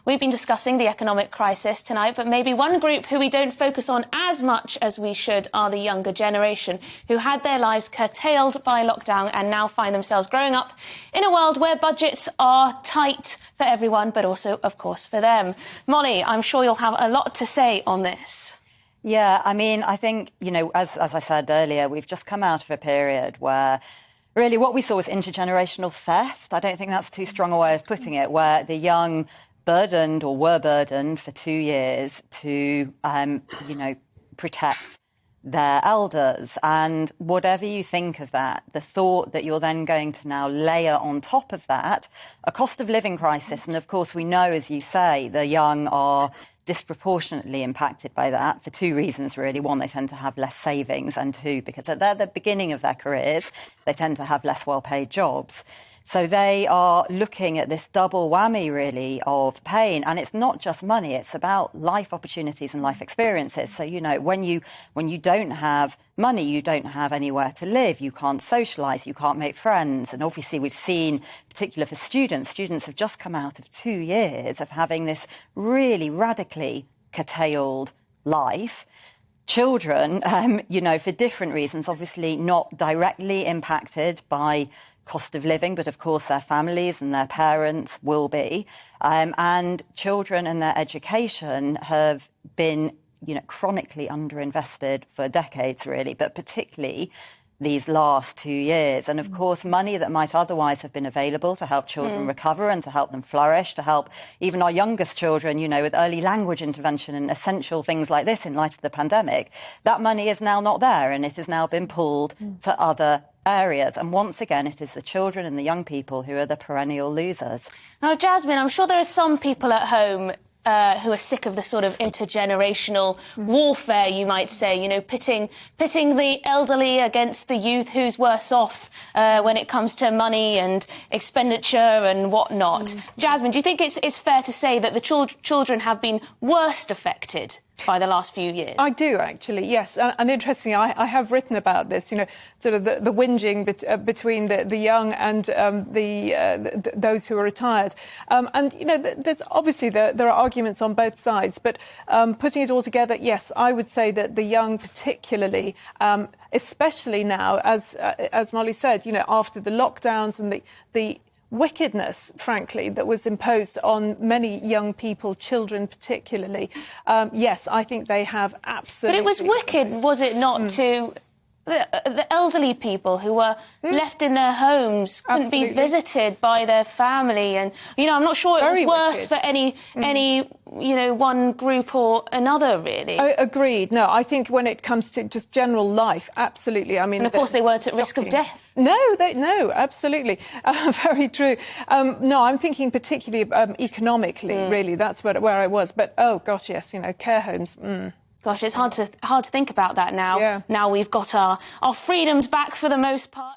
We've been discussing the economic crisis tonight, but maybe one group who we don't focus on as much as we should are the younger generation, who had their lives curtailed by lockdown and now find themselves growing up in a world where budgets are tight for everyone, but also, of course, for them. Molly, I'm sure you'll have a lot to say on this. Yeah, I mean, I think, as I said earlier, we've just come out of a period where really what we saw was intergenerational theft. I don't think that's too strong a way of putting it, where the young were burdened for 2 years to, protect their elders. And whatever you think of that, the thought that you're then going to now layer on top of that a cost of living crisis. And of course, we know, as you say, the young are disproportionately impacted by that for two reasons, really. One, they tend to have less savings, and two, because at the beginning of their careers, they tend to have less well-paid jobs. So they are looking at this double whammy, really, of pain. And it's not just money, it's about life opportunities and life experiences. So, when you don't have money, you don't have anywhere to live, you can't socialise, you can't make friends. And obviously we've seen, particularly for students have just come out of 2 years of having this really radically curtailed life. Children, for different reasons, obviously not directly impacted by cost of living, but of course their families and their parents will be. And children and their education have been, chronically underinvested for decades, really, but particularly these last 2 years. And of course, money that might otherwise have been available to help children recover and to help them flourish, to help even our youngest children, with early language intervention and essential things like this in light of the pandemic, that money is now not there, and it has now been pulled to other areas. And once again, it is the children and the young people who are the perennial losers. Now, Jasmine, I'm sure there are some people at home who are sick of the sort of intergenerational warfare, you might say, pitting the elderly against the youth, who's worse off when it comes to money and expenditure and whatnot. Jasmine, do you think it's fair to say that the children have been worst affected by the last few years? I do, actually, yes. And interestingly, I have written about this, sort of the whinging between the young and those who are retired. There's obviously there are arguments on both sides, but putting it all together, yes, I would say that the young particularly, especially now, as Molly said, after the lockdowns and the wickedness, frankly, that was imposed on many young people, children particularly. Yes, I think they have absolutely... But it was wicked, was it not, to the elderly people who were left in their homes, couldn't be visited by their family, and I'm not sure it was worse for any one group or another, really. Agreed. No, I think when it comes to just general life, absolutely. I mean, and of course they weren't at risk of death. No, absolutely, very true. No, I'm thinking particularly economically. Really, that's where I was. But oh gosh, yes, care homes. Gosh, it's hard to think about that now. Yeah. Now we've got our freedoms back for the most part.